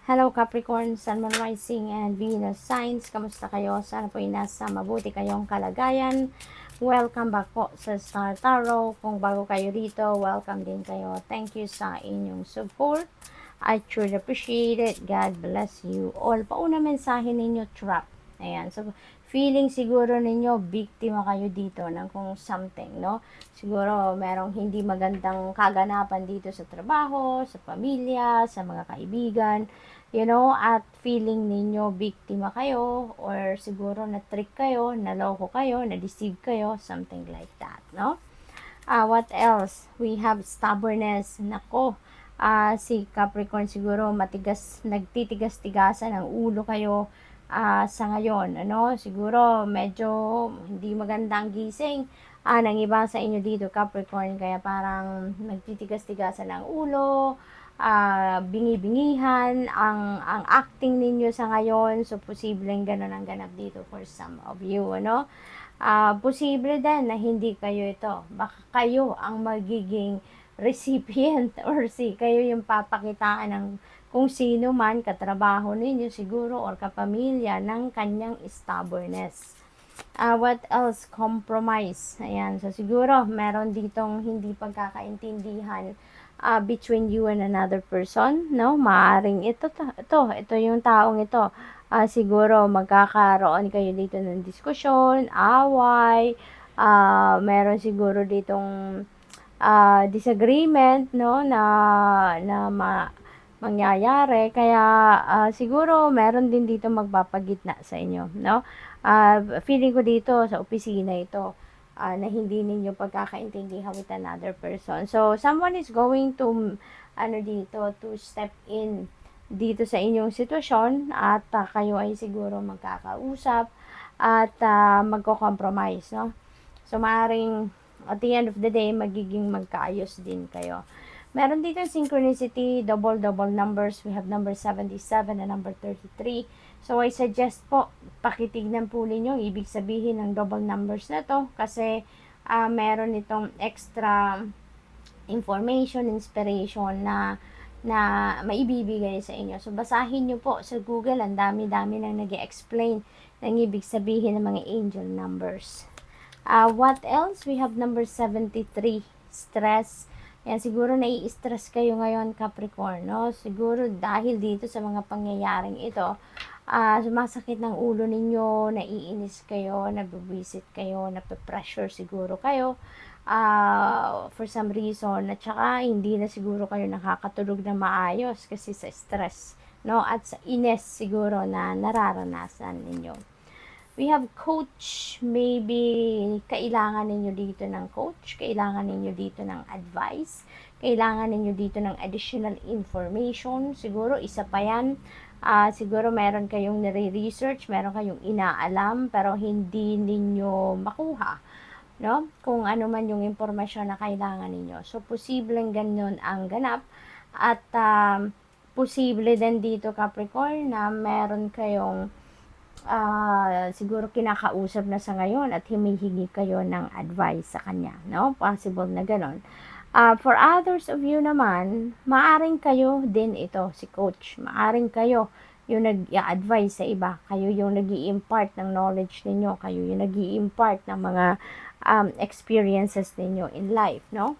Hello Capricorn, Sun, Moon, Rising, and Venus signs. Kamusta kayo? Sana po nasa mabuti kayong kalagayan. Welcome back po sa Star Tarot. Kung bago kayo dito, welcome din kayo. Thank you sa inyong support. I truly appreciate it. God bless you all. Pauna mensahe ninyo, trap. Ayan. So, feeling siguro ninyo, biktima kayo dito ng kung something, no? Siguro, merong hindi magandang kaganapan dito sa trabaho, sa pamilya, sa mga kaibigan, at feeling ninyo biktima kayo, or siguro na-trick kayo, naloko kayo, na-deceive kayo, something like that, no? What else? We have stubbornness. Nako, si Capricorn siguro matigas, nagtitigas-tigasan ang ulo kayo sa ngayon, siguro medyo hindi magandang gising ng iba sa inyo dito, Capricorn, kaya parang nagtitigas-tigasan ang ulo, bingi-bingihan ang acting ninyo sa ngayon. So posibleng ganun ang ganap dito for some of you, posible din na hindi kayo ito. Baka kayo ang magiging recipient or kayo yung papakitaan ng kung sino man katrabaho ninyo siguro or kapamilya ng kanyang stubbornness. What else? Compromise. Ayan. So, siguro, meron ditong hindi pagkakaintindihan between you and another person, no? Maaring ito yung taong ito. Siguro, magkakaroon kayo dito ng diskusyon, away, meron siguro ditong disagreement, no? Na mangyayari. Kaya, siguro, meron din dito magpapagitna sa inyo, no? Feeling ko dito sa opisina ito na hindi ninyo pagkakaintindihan with another person. So, someone is going to to step in dito sa inyong sitwasyon at kayo ay siguro magkakausap at magko-compromise, no? So, maaaring at the end of the day, magiging magkaayos din kayo. Meron dito synchronicity, double numbers. We have number 77 and number 33. So, I suggest po, pakitignan po ninyo ibig sabihin ng double numbers na to kasi meron itong extra information, inspiration na maibibigay sa inyo. So, basahin nyo po sa Google. Ang dami-dami nang nag-explain ng ibig sabihin ng mga angel numbers. What else? We have number 73, stress. Yan, siguro nai-stress kayo ngayon, Capricorn, no? Siguro dahil dito sa mga pangyayaring ito, sumasakit ng ulo ninyo, naiinis kayo, nabibwisit kayo, nape-pressure siguro kayo, for some reason, at saka hindi na siguro kayo nakakatulog na maayos kasi sa stress, no? At sa ines siguro na nararanasan ninyo. We have coach. Maybe kailangan ninyo dito ng coach, kailangan ninyo dito ng advice, kailangan ninyo dito ng additional information. Siguro isa pa yan. Siguro meron kayong nire-research, meron kayong inaalam, pero hindi ninyo makuha, no? Kung ano man yung impormasyon na kailangan ninyo. So, posibleng ganyan ang ganap. At posible din dito, Capricorn, na meron kayong siguro kinakausap na sa ngayon at humihingi kayo ng advice sa kanya, no? Possible na ganon. For others of you naman, maaring kayo din ito, si coach. Maaring kayo yung nag-advise sa iba. Kayo yung nag-i-impart ng knowledge ninyo. Kayo yung nag-i-impart ng mga experiences ninyo in life, no?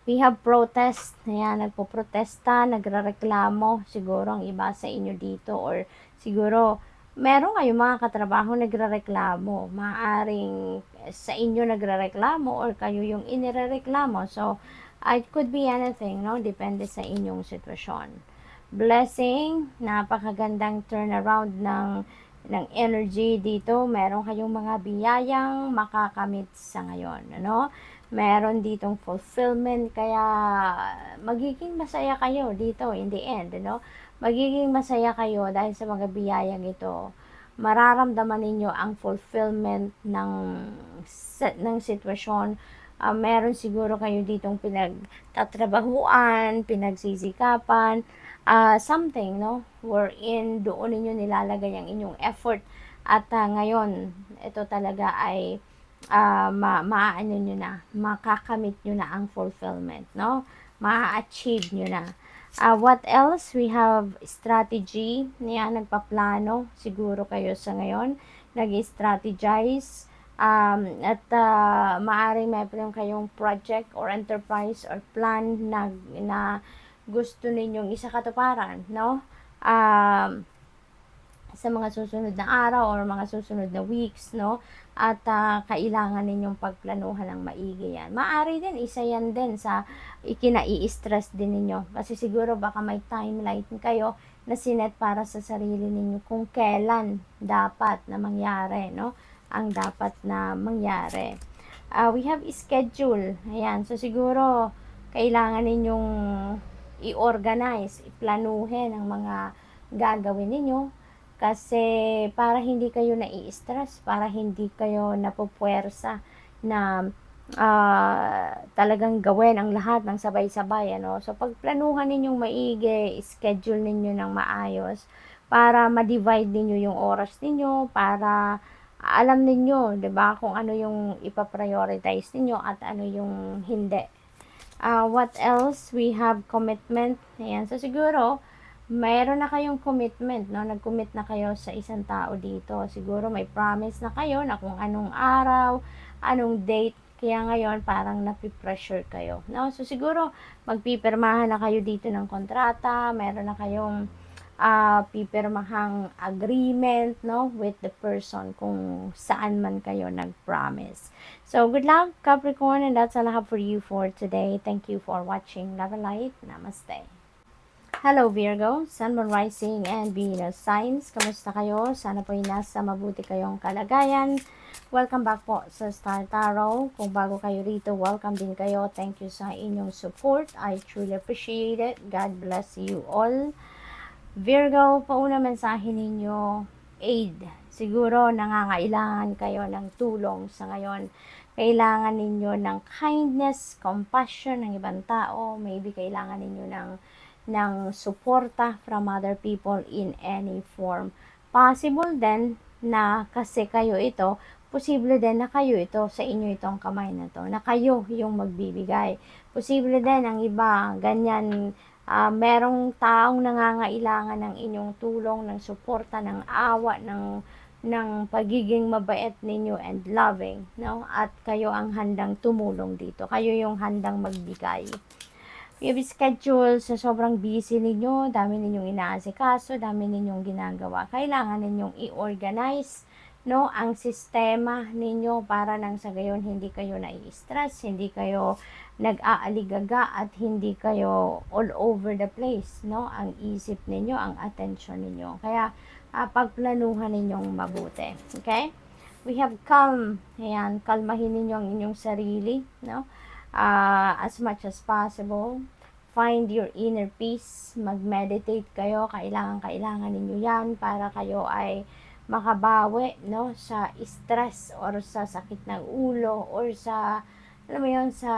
We have protest. Ayan, nagpo-protesta, nagrereklamo. Siguro ang iba sa inyo dito or siguro meron kayong mga katrabaho nagrereklamo. Maaring sa inyo nagrereklamo or kayo yung inirereklamo. So, it could be anything, no? Depende sa inyong sitwasyon. Blessing, napakagandang turnaround ng energy dito. Meron kayong mga biyayang makakamit sa ngayon, ano? Meron ditong fulfillment, kaya magiging masaya kayo dito in the end, magiging masaya kayo dahil sa mga biyayang ito. Mararamdaman ninyo ang fulfillment ng sitwasyon. Meron siguro kayo ditong pinagtatrabahuan, pinagsisikapan, something, no? Wherein doon ninyo nilalagay ang inyong effort. At ngayon, ito talaga ay maano nyo na, makakamit nyo na ang fulfillment, no? Ma-achieve nyo na. What else? We have strategy. Yan, nagpaplano. Siguro kayo sa ngayon. Nag-strategize. At maaaring mayroon kayong project or enterprise or plan na gusto ninyong isakatuparan, no? Sa mga susunod na araw or mga susunod na weeks, no? At kailangan ninyong pagplanuhan ng maigi yan. Maari din, isa yan din sa ikinai-stress din ninyo. Kasi siguro baka may timeline kayo na sinet para sa sarili ninyo kung kailan dapat na mangyari, no? Ang dapat na mangyari. We have schedule. Ayan. So, siguro, kailangan ninyong i-organize, iplanuhin ang mga gagawin ninyo kasi para hindi kayo nai-stress, para hindi kayo napupwersa na talagang gawin ang lahat ng sabay-sabay, ano. So, pagplanuhan ninyong maigi, schedule ninyo ng maayos para ma-divide ninyo yung oras ninyo, para alam ninyo, 'di ba, kung ano yung ipa-prioritize ninyo at ano yung hindi. What else? We have commitment. Ayan. So, siguro, mayroon na kayong commitment, no? Nag-commit na kayo sa isang tao dito. Siguro may promise na kayo na kung anong araw, anong date. Kaya ngayon, parang napipressure kayo, no? So, siguro, magpipirmahan na kayo dito ng kontrata. Meron na kayong pipirmahang agreement, no, with the person kung saan man kayo nag-promise. So, good luck, Capricorn, and that's all I have for you for today. Thank you for watching. Love and light. Namaste. Hello, Virgo, Sun, Moon, Rising, and Venus signs. Kamusta kayo? Sana po nasa mabuti kayong kalagayan. Welcome back po sa Star Tarot. Kung bago kayo rito, welcome din kayo. Thank you sa inyong support. I truly appreciate it. God bless you all. Virgo, pauna mensahe ninyo, aid. Siguro nangangailangan kayo ng tulong sa ngayon. Kailangan ninyo ng kindness, compassion ng ibang tao. Maybe kailangan ninyo ng suporta from other people in any form. Possible din na kasi kayo ito, posible din na kayo ito, sa inyo itong kamay na to, na kayo yung magbibigay. Posible din ang iba, ganyan, merong taong nangangailangan ng inyong tulong, ng suporta, ng awa, ng pagiging mabait ninyo and loving, no? At kayo ang handang tumulong dito. Kayo yung handang magbigay. You have schedule sa sobrang busy ninyo, dami ninyong inaasikaso, dami ninyong ginagawa. Kailangan ninyong i-organize, no, ang sistema ninyo para nang sa gayon hindi kayo nai-stress, hindi kayo nag-aaligaga at hindi kayo all over the place, no, ang isip ninyo, ang attention ninyo. Kaya pagplanuhan ninyong mabuti. Okay? We have calm. Ayan, kalmahin ninyo ang inyong sarili, no? As much as possible. Find your inner peace. Mag-meditate kayo. Kailangan ninyo yan para kayo ay makabawi, no, sa stress or sa sakit ng ulo or sa, alam mo yun, sa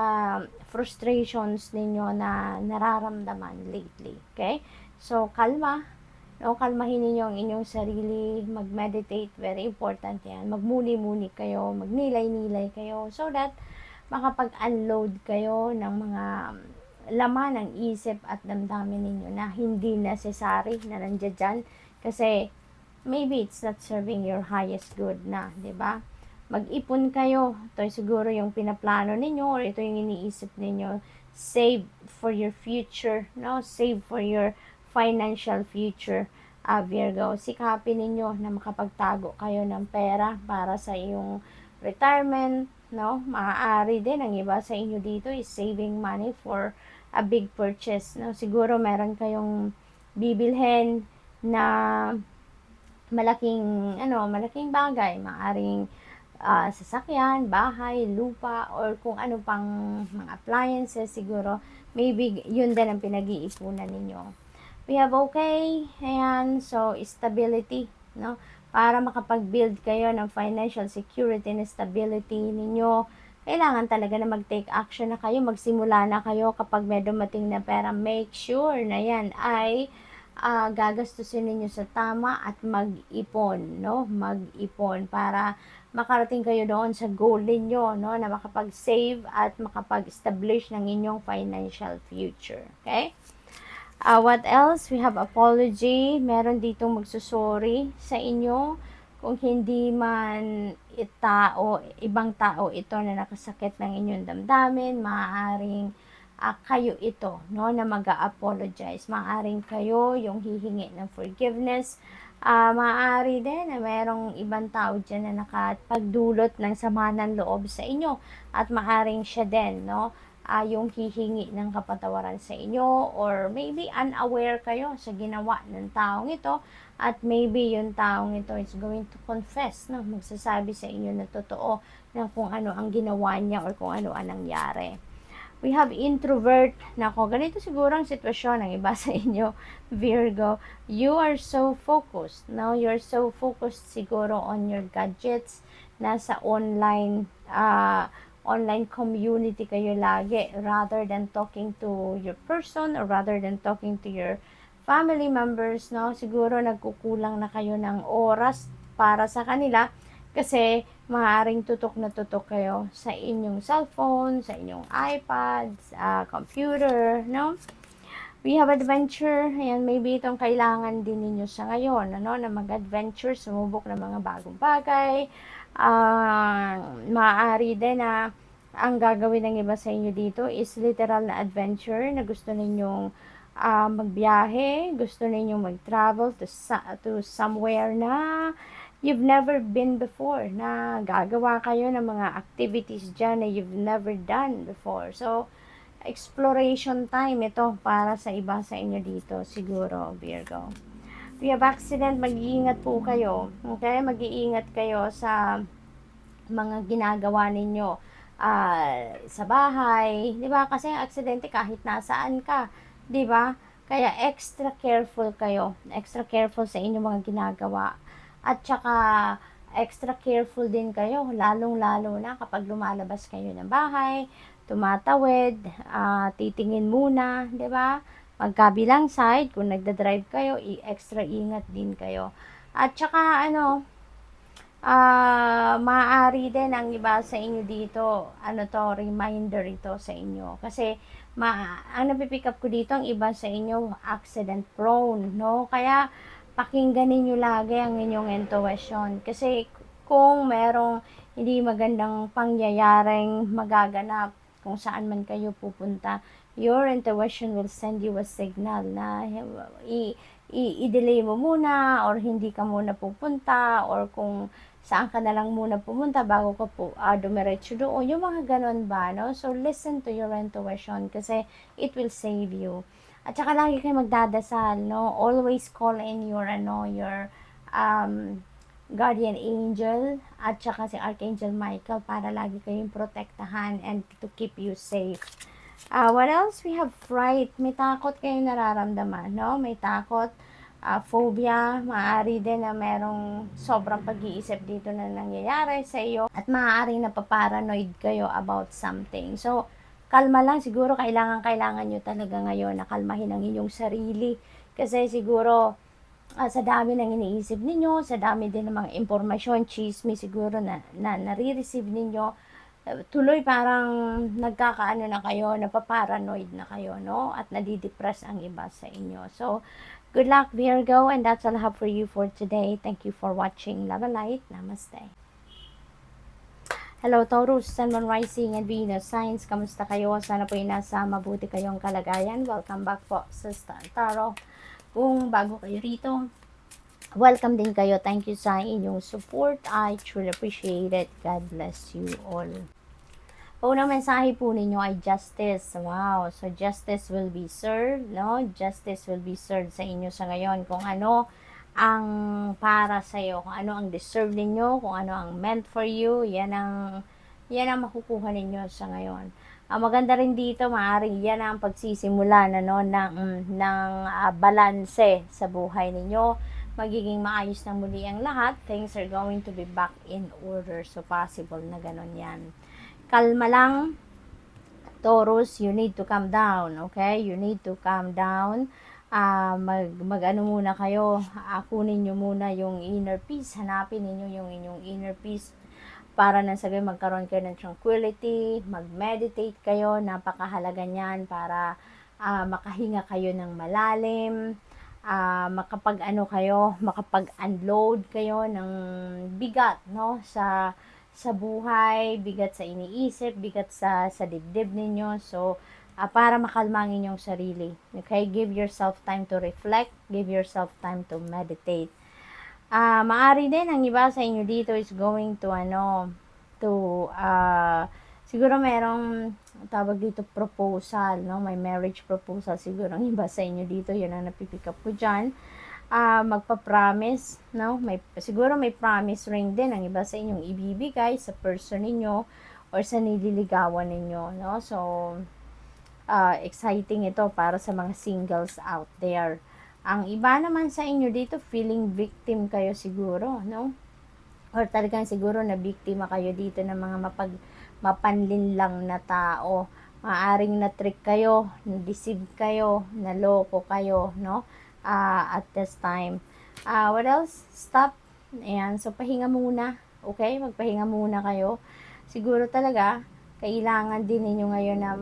frustrations ninyo na nararamdaman lately. Okay? So, kalma. No, kalmahin ninyo ang inyong sarili. Mag-meditate. Very important yan. Magmuni-muni kayo. Magnilay-nilay kayo so that makapag-unload kayo ng mga laman ng isip at damdamin ninyo na hindi necessary na nandiyan dyan. Kasi maybe it's not serving your highest good na, 'di ba? Mag-ipon kayo. Ito siguro yung pinaplano ninyo or ito yung iniisip ninyo. Save for your future, no? Save for your financial future, Virgo. Sikapin ninyo na makapagtago kayo ng pera para sa iyong retirement, no? Maaari din ang iba sa inyo dito is saving money for a big purchase, no? Siguro meron kayong bibilhin na malaking bagay, maaring sasakyan, bahay, lupa, or kung ano pang mga appliances, siguro, maybe yun din ang pinag-iipunan ninyo. We have okay, ayan, so stability, no? Para makapag-build kayo ng financial security and stability ninyo, kailangan talaga na mag-take action na kayo, magsimula na kayo kapag may dumating na pera. Make sure na yan ay gagastusin ninyo sa tama at mag-ipon, no? Mag-ipon para makarating kayo doon sa goal ninyo, no? Na makapag-save at makapag-establish ng inyong financial future. Okay? What else? We have apology. Meron ditong magsusorry sa inyo. Kung hindi man ibang tao ito na nakasakit ng inyong damdamin, maaaring kayo ito, no, na mag-a-apologize. Maaaring kayo yung hihingi ng forgiveness. Maaari din na merong ibang tao dyan na nakapagdulot ng sama ng loob sa inyo. At maaaring siya din, no, yung hihingi ng kapatawaran sa inyo, or maybe unaware kayo sa ginawa ng taong ito, at maybe yung taong ito is going to confess, no? Magsasabi sa inyo na totoo na kung ano ang ginawa niya or kung ano ang nangyari. We have introvert. Nako, ganito siguro ang sitwasyon ng iba sa inyo, Virgo. You are so focused. No? You're so focused siguro on your gadgets. Nasa online community kayo lagi, rather than talking to your person, or rather than talking to your family members, no? Siguro nagkukulang na kayo ng oras para sa kanila, kasi maaaring tutok na tutok kayo sa inyong cellphone, sa inyong iPads, computer, no? We have adventure. Ayan, maybe itong kailangan din ninyo sa ngayon, ano, na mag-adventure, sumubok ng mga bagong bagay. Maaari din na ang gagawin ng iba sa inyo dito is literal na adventure, na gusto ninyong magbiyahe, gusto ninyong mag-travel to somewhere na you've never been before, na gagawa kayo ng mga activities dyan na you've never done before. So, exploration time ito para sa iba sa inyo dito, siguro, Virgo. We have accident, mag-iingat po kayo. Okay? Mag-iingat kayo sa mga ginagawa ninyo sa bahay. Di ba? Kasi ang aksidente kahit nasaan ka. Di ba? Kaya extra careful kayo. Extra careful sa inyong mga ginagawa. At saka extra careful din kayo, lalong-lalo na kapag lumalabas kayo ng bahay, tumatawid, titingin muna, 'di ba? Magkabilang side, kung nagda-drive kayo, extra ingat din kayo. At saka maaari din ang iba sa inyo dito, reminder ito sa inyo. Kasi ang napipick up ko dito, ang iba sa inyo accident prone, no? Kaya pakinggan ninyo lagi ang inyong intuition. Kasi kung merong hindi magandang pangyayaring magaganap kung saan man kayo pupunta, your intuition will send you a signal na i-delay mo muna, or hindi ka muna pupunta, or kung saan ka na lang muna pumunta bago ka dumiretso doon. Yung mga ganon ba, no? So, listen to your intuition kasi it will save you. At saka lagi kayo magdadasal, no? Always call in your guardian angel at saka si Archangel Michael para lagi kayong protektahan and to keep you safe. What else? We have fright. May takot kayong nararamdaman, no? May takot, phobia, maaari din na merong sobrang pag-iisip dito na nangyayari sa iyo, at maaari na paparanoid kayo about something. So, kalma lang. Siguro kailangan nyo talaga ngayon na kalmahin ang inyong sarili. Kasi siguro, sa dami ng iniisip ninyo, sa dami din ng mga impormasyon, chismis siguro na nare-receive ninyo, tuloy parang nagkakaano na kayo, napaparanoid na kayo, no? At nadidepress ang iba sa inyo. So, good luck, Virgo, and that's all I have for you for today. Thank you for watching. Love and light. Namaste. Hello, Taurus, Sun, Moon, Rising, and Venus signs. Kamusta kayo? Sana po nasa mabuti kayong kalagayan. Welcome back po sa Star Tarot. Kung bago kayo rito, welcome din kayo. Thank you sa inyong support. I truly appreciate it. God bless you all. Unang mensahe po ninyo ay justice. Wow. So, justice will be served, no? Justice will be served sa inyo sa ngayon. Kung ano ang para sa iyo, kung ano ang deserve ninyo, kung ano ang meant for you, yan ang makukuha ninyo sa ngayon. Maganda rin dito, maaaring yan ang pagsisimula ng balanse sa buhay ninyo. Magiging maayos na muli ang lahat. Things are going to be back in order. So, possible na ganun yan. Kalma lang, Taurus, you need to calm down, okay? You need to calm down. Mag-ano muna kayo, kunin nyo muna yung inner peace, hanapin niyo yung inyong inner peace para na sa gayon magkaroon kayo ng tranquility, mag-meditate kayo, napakahalaga niyan para makahinga kayo ng malalim, makapag-unload kayo ng bigat, no, sa buhay, bigat sa iniisip, bigat sa dibdib ninyo. So, para makalma ang inyong sarili. Okay? Give yourself time to reflect. Give yourself time to meditate. Maari din, ang iba sa inyo dito is going to, siguro merong, tawag dito, proposal, no? May marriage proposal. Siguro ang iba sa inyo dito, yun ang napipick up ko dyan. Magpa-promise, no? Siguro may promise ring din ang iba sa inyong ibibigay sa person ninyo or sa nililigawan ninyo, no? So, exciting ito para sa mga singles out there. Ang iba naman sa inyo dito, feeling victim kayo siguro, no? Or talagang siguro na biktima kayo dito ng mga mapanlinlang na tao. Maaring na-trick kayo, na-deceive kayo, naloko kayo, no? At this time. What else? Stop. Ayan. So, pahinga muna. Okay? Magpahinga muna kayo. Siguro talaga, kailangan din ninyo ngayon na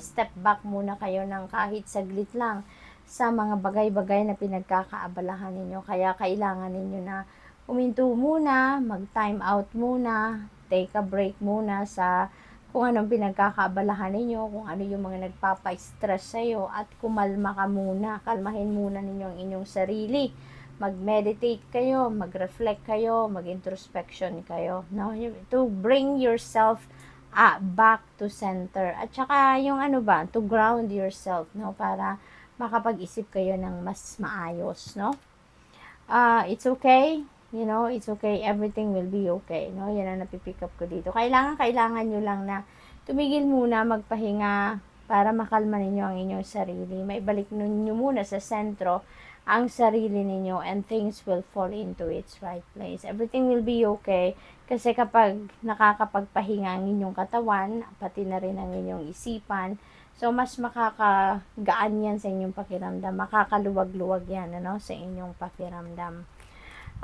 step back muna kayo ng kahit saglit lang sa mga bagay-bagay na pinagkakaabalahan ninyo. Kaya kailangan ninyo na huminto muna, mag-time out muna, take a break muna sa kung anong pinagkakaabalahan ninyo, kung ano yung mga nagpapa-stress sa'yo, at kumalma ka muna, kalmahin muna ninyo ang inyong sarili. Mag-meditate kayo, mag-reflect kayo, mag-introspection kayo, no? To bring yourself back to center. At saka yung to ground yourself, no? Para makapag-isip kayo ng mas maayos, no? It's okay, it's okay, everything will be okay, no? Yan ang napipick up ko dito. Kailangan nyo lang na tumigil muna, magpahinga, para makalma ninyo ang inyong sarili. Maibalik ninyo muna sa sentro ang sarili ninyo, and things will fall into its right place. Everything will be okay, kasi kapag nakakapagpahinga ang inyong katawan, pati na rin ang inyong isipan, so mas makakagaan yan sa inyong pakiramdam, makakaluwag-luwag yan, sa inyong pakiramdam.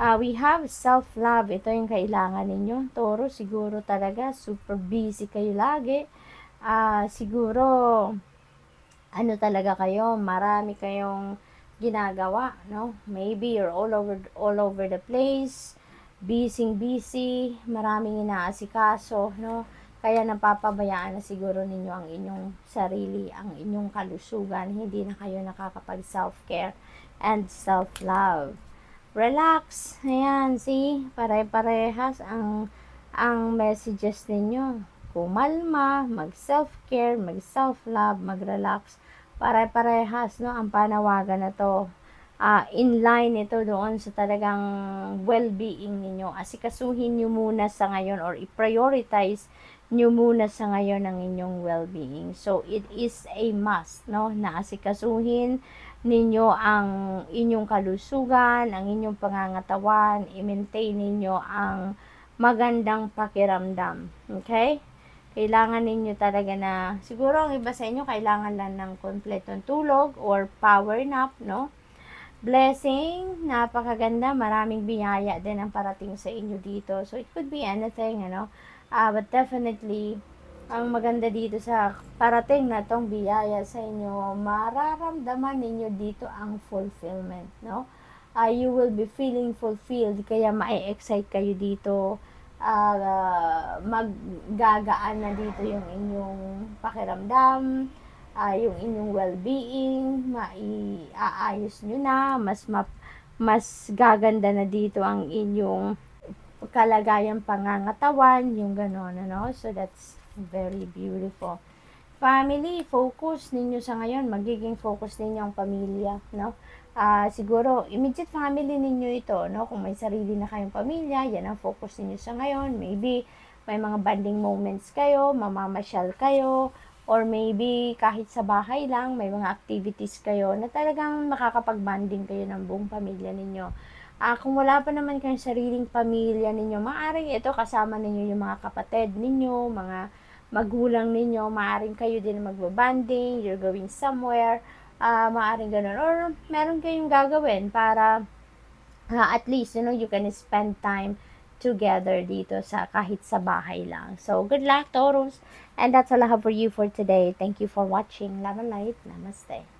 We have self-love. Ito yung kailangan ninyo. Toro, siguro talaga super busy kayo lagi. Siguro talaga kayo, marami kayong ginagawa, no? Maybe you're all over the place, busy, maraming inaasikaso, no? Kaya napapabayaan na siguro ninyo ang inyong sarili, ang inyong kalusugan. Hindi na kayo nakakapag self-care and self-love. Relax. Ayan, see? Pare-parehas ang messages ninyo. Kumalma, mag-self-care, mag-self-love, mag-relax. Pare-parehas, no? Ang panawagan na to. In line ito doon sa talagang well-being ninyo. Asikasuhin nyo muna sa ngayon, or i-prioritize nyo muna sa ngayon ang inyong well-being. So, it is a must, no? Na asikasuhin ninyo ang inyong kalusugan, ang inyong pangangatawan, i-maintain ninyo ang magandang pakiramdam. Okay? Kailangan ninyo talaga na, siguro ang iba sa inyo, kailangan lang ng kompletong tulog or power nap, no? Blessing, napakaganda, maraming biyaya din ang parating sa inyo dito. So, it could be anything, but definitely, ang maganda dito sa parating na tong biyaya sa inyo, mararamdaman ninyo dito ang fulfillment, no? You will be feeling fulfilled, kaya ma-excite kayo dito. Maggagaan na dito yung inyong pakiramdam, yung inyong well-being, maiaayos nyo na, mas gaganda na dito ang inyong kalagayang pangangatawan, yung gano'n, So, that's very beautiful. Family, focus ninyo sa ngayon, magiging focus ninyo ang pamilya, no? Siguro, immediate family ninyo ito, no? Kung may sarili na kayong pamilya, yan ang focus ninyo sa ngayon. Maybe, may mga bonding moments kayo, mamamasyal kayo, or maybe, kahit sa bahay lang, may mga activities kayo na talagang makakapag-bonding kayo ng buong pamilya ninyo. Kung wala pa naman kayong sariling pamilya ninyo, maaaring ito kasama ninyo yung mga kapatid ninyo, mga magulang ninyo, maaaring kayo din magbabanding, you're going somewhere, maaaring ganun, or meron kayong gagawin para at least, you can spend time together dito sa kahit sa bahay lang. So, good luck, Taurus. And that's all I have for you for today. Thank you for watching. Love and light. Namaste.